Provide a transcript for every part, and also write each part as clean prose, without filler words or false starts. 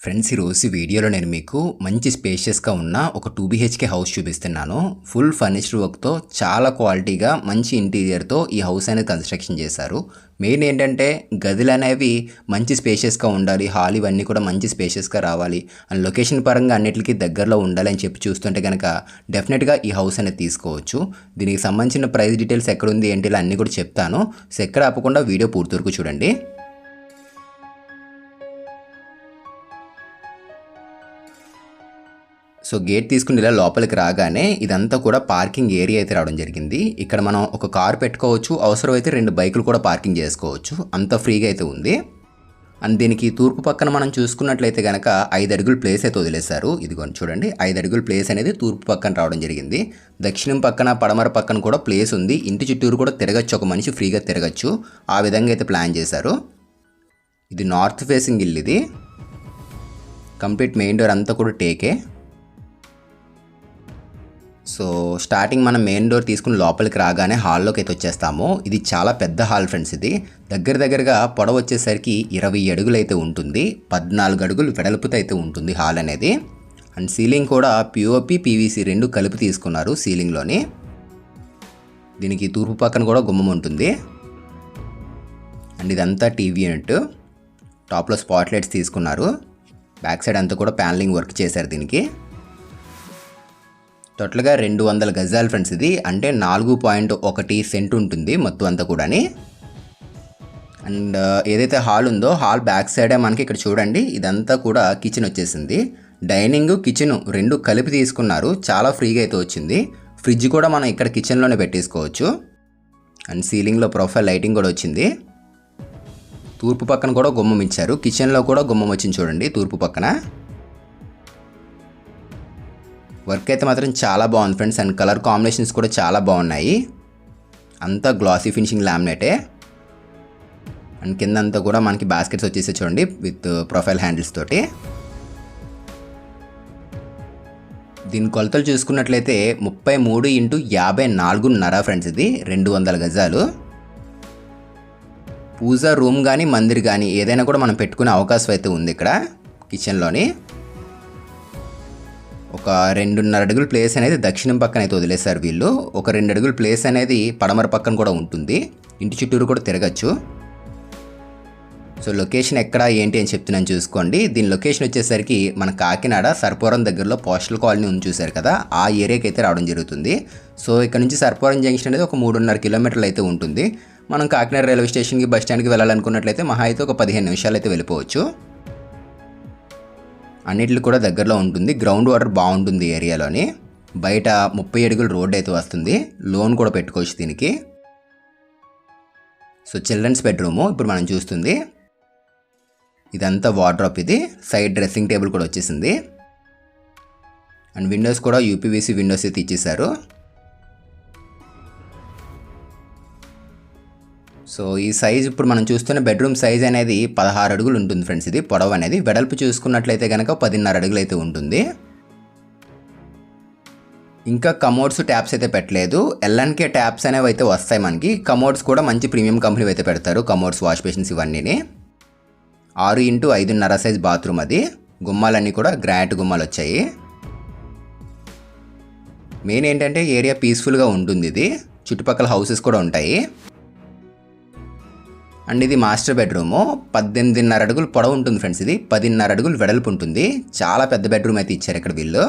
Friends, ఈరోజు వీడియోలో నేను మీకు మంచి స్పేషియస్గా ఉన్న ఒక 2 BHK హౌస్ చూపిస్తున్నాను. ఫుల్ ఫర్నిచర్ వర్క్తో చాలా క్వాలిటీగా మంచి ఇంటీరియర్తో ఈ హౌస్ అనేది కన్స్ట్రక్షన్ చేశారు. మెయిన్ ఏంటంటే గదులు అనేవి మంచి స్పేషియస్గా ఉండాలి, హాల్ ఇవన్నీ కూడా మంచి స్పేషియస్గా రావాలి అండ్ లొకేషన్ పరంగా అన్నిటికీ దగ్గరలో ఉండాలి అని చెప్పి చూస్తుంటే కనుక డెఫినెట్గా ఈ హౌస్ అనేది తీసుకోవచ్చు. దీనికి సంబంధించిన ప్రైస్ డీటెయిల్స్ ఎక్కడుంది ఏంటి ఇలా అన్నీ కూడా చెప్తాను. సో ఎక్కడ ఆపకుండా వీడియో పూర్తి వరకు చూడండి. సో గేట్ తీసుకుని ఇలా లోపలికి రాగానే ఇదంతా కూడా పార్కింగ్ ఏరియా అయితే రావడం జరిగింది. ఇక్కడ మనం ఒక కార్ పెట్టుకోవచ్చు, అవసరమైతే 2 బైకులు కూడా పార్కింగ్ చేసుకోవచ్చు, అంత ఫ్రీగా అయితే ఉంది. అండ్ దీనికి తూర్పు పక్కన మనం చూసుకున్నట్లయితే కనుక 5 అడుగుల ప్లేస్ అయితే వదిలేశారు. ఇదిగోండి చూడండి, 5 అడుగుల ప్లేస్ అనేది తూర్పు పక్కన రావడం జరిగింది. దక్షిణం పక్కన పడమర పక్కన కూడా ప్లేస్ ఉంది. ఇంటి చుట్టూరు కూడా తిరగచ్చు, ఒక మనిషి ఫ్రీగా తిరగచ్చు, ఆ విధంగా అయితే ప్లాన్ చేశారు. ఇది నార్త్ ఫేసింగ్ ఇల్లు. ఇది కంప్లీట్ మెయిన్ డోర్ అంతా కూడా టేకే. సో స్టార్టింగ్ మనం మెయిన్ డోర్ తీసుకుని లోపలికి రాగానే హాల్లోకి అయితే వచ్చేస్తాము. ఇది చాలా పెద్ద హాల్ ఫ్రెండ్స్. ఇది దగ్గరగా పొడవు వచ్చేసరికి 20 అడుగులు అయితే ఉంటుంది, 14 అడుగులు వెడల్పుతో అయితే ఉంటుంది హాల్ అనేది. అండ్ సీలింగ్ కూడా పిఓపి పీవీసీ 2 కలిపి తీసుకున్నారు సీలింగ్లోని. దీనికి తూర్పు పక్కన కూడా గుమ్మం ఉంటుంది. అండ్ ఇదంతా టీవీ యూనిట్, టాప్లో స్పాట్ లైట్స్ తీసుకున్నారు. బ్యాక్ సైడ్ అంతా కూడా ప్యానలింగ్ వర్క్ చేశారు. దీనికి టోటల్గా 200 గజాలు ఫ్రెండ్స్. ఇది అంటే 4.1 సెంట్ ఉంటుంది మొత్తం అంతా కూడాని. అండ్ ఏదైతే హాల్ ఉందో హాల్ బ్యాక్ సైడే మనకి ఇక్కడ చూడండి, ఇదంతా కూడా కిచెన్ వచ్చేసింది. డైనింగ్ కిచెన్ 2 కలిపి తీసుకున్నారు, చాలా ఫ్రీగా అయితే వచ్చింది. ఫ్రిడ్జ్ కూడా మనం ఇక్కడ కిచెన్లోనే పెట్టేసుకోవచ్చు. అండ్ సీలింగ్లో ప్రొఫైల్ లైటింగ్ కూడా వచ్చింది. తూర్పు పక్కన కూడా గుమ్మం ఇచ్చారు, కిచెన్లో కూడా గుమ్మం వచ్చింది చూడండి తూర్పు పక్కన. వర్క్ అయితే మాత్రం చాలా బాగుంది ఫ్రెండ్స్. అండ్ కలర్ కాంబినేషన్స్ కూడా చాలా బాగున్నాయి. అంతా గ్లాసీ ఫినిషింగ్ లామినేటే. అండ్ కింద అంతా కూడా మనకి బాస్కెట్స్ వచ్చేసి చూడండి విత్ ప్రొఫైల్ హ్యాండిల్స్ తోటి. దీని కొలతలు చూసుకున్నట్లయితే 33x54.5 ఫ్రెండ్స్. ఇది 200 గజాలు. పూజా రూమ్ కానీ మందిర్ కానీ ఏదైనా కూడా మనం పెట్టుకునే అవకాశం అయితే ఉంది ఇక్కడ కిచెన్లోని. ఒక 2.5 అడుగుల ప్లేస్ అనేది దక్షిణం పక్కన అయితే వదిలేశారు వీళ్ళు. ఒక 2 అడుగుల ప్లేస్ అనేది పడమర పక్కన కూడా ఉంటుంది. ఇంటి చుట్టూరు కూడా తిరగచ్చు. సో లొకేషన్ ఎక్కడ ఏంటి అని చెప్తున్నాను చూసుకోండి. దీని లొకేషన్ వచ్చేసరికి మన కాకినాడ సర్పవరం దగ్గరలో పోస్టల్ కాలనీ ఉంది చూశారు కదా, ఆ ఏరియాకి అయితే రావడం జరుగుతుంది. సో ఇక్కడ నుంచి సర్పవరం జంక్షన్ అనేది ఒక 3.5 కిలోమీటర్లు అయితే ఉంటుంది. మనం కాకినాడ రైల్వే స్టేషన్కి బస్ స్టాండ్కి వెళ్ళాలనుకున్నట్లయితే మహా అయితే ఒక 15 నిమిషాలు అయితే వెళ్ళిపోవచ్చు. అన్నిటికి కూడా దగ్గరలో ఉంటుంది. గ్రౌండ్ వాటర్ బాగుంటుంది ఏరియాలోని. బయట 30 అడుగుల రోడ్ అయితే వస్తుంది, లోన్ కూడా పెట్టుకోవచ్చు దీనికి. సో చిల్డ్రన్స్ బెడ్రూము ఇప్పుడు మనం చూస్తుంది. ఇదంతా వార్డ్రోబ్. ఇది సైడ్ డ్రెస్సింగ్ టేబుల్ కూడా వచ్చేసింది. అండ్ విండోస్ కూడా యూపీవీసీ విండోస్ అయితే ఇచ్చేసారు. సో ఈ సైజ్ ఇప్పుడు మనం చూస్తున్న బెడ్రూమ్ సైజ్ అనేది 16 అడుగులు ఉంటుంది ఫ్రెండ్స్. ఇది పొడవు అనేది. వెడల్పు చూసుకున్నట్లయితే కనుక 10.5 అడుగులు అయితే ఉంటుంది. ఇంకా కమోడ్స్ ట్యాప్స్ అయితే పెట్టలేదు. ఎల్ఎన్కే ట్యాప్స్ అనేవి అయితే వస్తాయి మనకి. కమోడ్స్ కూడా మంచి ప్రీమియం కంపెనీ అయితే పెడతారు. కమోడ్స్, వాష్ బేసిన్స్ ఇవన్నీ 6x5.5 సైజ్ బాత్రూమ్. అది గుమ్మాలన్నీ కూడా గ్రానైట్ గుమ్మాలు వచ్చాయి. మెయిన్ ఏంటంటే ఏరియా పీస్ఫుల్గా ఉంటుంది. ఇది చుట్టుపక్కల హౌసెస్ కూడా ఉంటాయి. అండ్ ఇది మాస్టర్ బెడ్రూము. 18.5 అడుగులు పొడవు ఉంటుంది ఫ్రెండ్స్. ఇది 10.5 అడుగులు వెడల్పు ఉంటుంది. చాలా పెద్ద బెడ్రూమ్ అయితే ఇచ్చారు ఇక్కడ వీళ్ళు.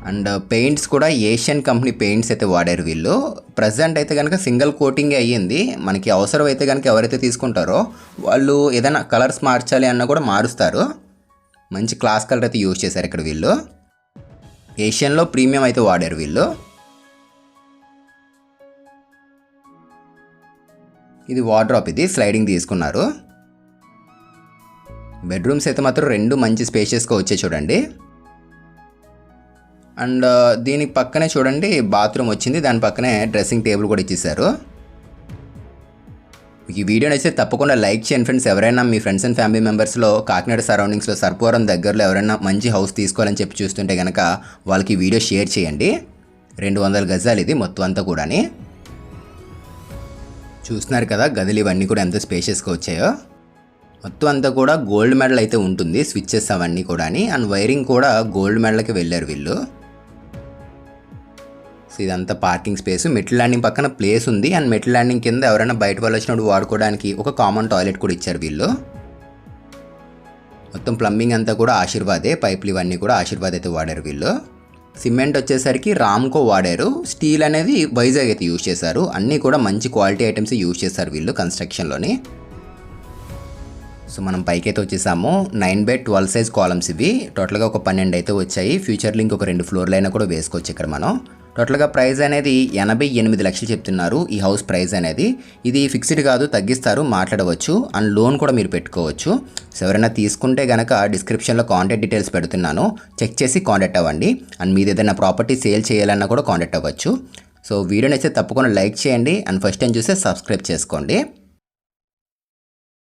అండ్ పెయింట్స్ కూడా ఏషియన్ కంపెనీ పెయింట్స్ అయితే వాడారు వీళ్ళు. ప్రజెంట్ అయితే కనుక సింగిల్ కోటింగే అయ్యింది. మనకి అవసరం అయితే కనుక ఎవరైతే తీసుకుంటారో వాళ్ళు ఏదైనా కలర్స్ మార్చాలి అన్నా కూడా మారుస్తారు. మంచి క్లాస్ కలర్ అయితే యూజ్ చేశారు ఇక్కడ వీళ్ళు. ఏషియన్లో ప్రీమియం అయితే వాడారు వీళ్ళు. ఇది వార్డ్రోబ్. ఇది స్లైడింగ్ తీసుకున్నారు. బెడ్రూమ్స్ అయితే మాత్రం 2 మంచి స్పేషియస్గా వచ్చాయి చూడండి. అండ్ దీని పక్కనే చూడండి బాత్రూమ్ వచ్చింది, దాని పక్కనే డ్రెస్సింగ్ టేబుల్ కూడా ఇచ్చేసారు. మీకు ఈ వీడియో నచ్చితే తప్పకుండా లైక్ చేయండి ఫ్రెండ్స్. ఎవరైనా మీ ఫ్రెండ్స్ అండ్ ఫ్యామిలీ మెంబర్స్లో కాకినాడ సరౌండింగ్స్లో సర్పవరం దగ్గరలో ఎవరైనా మంచి హౌస్ తీసుకోవాలని చెప్పి చూస్తుంటే కనుక వాళ్ళకి ఈ వీడియో షేర్ చేయండి. 200 గజాలు ఇది మొత్తం అంతా కూడాని. చూస్తున్నారు కదా గదులు ఇవన్నీ కూడా ఎంత స్పేషియస్గా వచ్చాయో. మొత్తం అంతా కూడా గోల్డ్ మెడల్ అయితే ఉంటుంది, స్విచ్చెస్ అవన్నీ కూడా. అండ్ వైరింగ్ కూడా గోల్డ్ మెడల్కి వెళ్ళారు వీళ్ళు. సో ఇదంతా పార్కింగ్ స్పేస్. మెట్ల ల్యాండింగ్ పక్కన ప్లేస్ ఉంది. అండ్ మెట్ల ల్యాండింగ్ కింద ఎవరైనా బయట వాళ్ళు వచ్చినప్పుడు వాడుకోవడానికి ఒక కామన్ టాయిలెట్ కూడా ఇచ్చారు వీళ్ళు. మొత్తం ప్లంబింగ్ అంతా కూడా ఆశీర్వాదే, పైపులు ఇవన్నీ కూడా ఆశీర్వాద్ అయితే వాడారు వీళ్ళు. సిమెంట్ వచ్చేసరికి రామ్కో వాడారు. స్టీల్ అనేది వైజాగ్ అయితే యూజ్ చేశారు. అన్నీ కూడా మంచి క్వాలిటీ ఐటమ్స్ యూజ్ చేశారు వీళ్ళు కన్స్ట్రక్షన్లోని. సో మనం పైకి అయితే వచ్చేసాము. 9x12 సైజ్ కాలమ్స్ ఇవి. టోటల్గా ఒక 12 అయితే వచ్చాయి. ఫ్యూచర్లో ఇంకొక 2 ఫ్లోర్లు అయినా కూడా వేసుకోవచ్చు ఇక్కడ మనం. టోటల్గా ప్రైస్ అనేది 88 లక్షలు చెప్తున్నారు ఈ హౌస్ ప్రైస్ అనేది. ఇది ఫిక్స్డ్ కాదు, తగ్గిస్తారు, మాట్లాడవచ్చు. అండ్ లోన్ కూడా మీరు పెట్టుకోవచ్చు. సో ఎవరైనా తీసుకుంటే కనుక డిస్క్రిప్షన్లో కాంటాక్ట్ డీటెయిల్స్ పెడుతున్నాను, చెక్ చేసి కాంటాక్ట్ అవ్వండి. అండ్ మీది ఏదైనా ప్రాపర్టీ సేల్ చేయాలన్నా కూడా కాంటాక్ట్ అవ్వచ్చు. సో వీడియోని అయితే తప్పకుండా లైక్ చేయండి. అండ్ ఫస్ట్ టైం చూస్తే సబ్స్క్రైబ్ చేసుకోండి.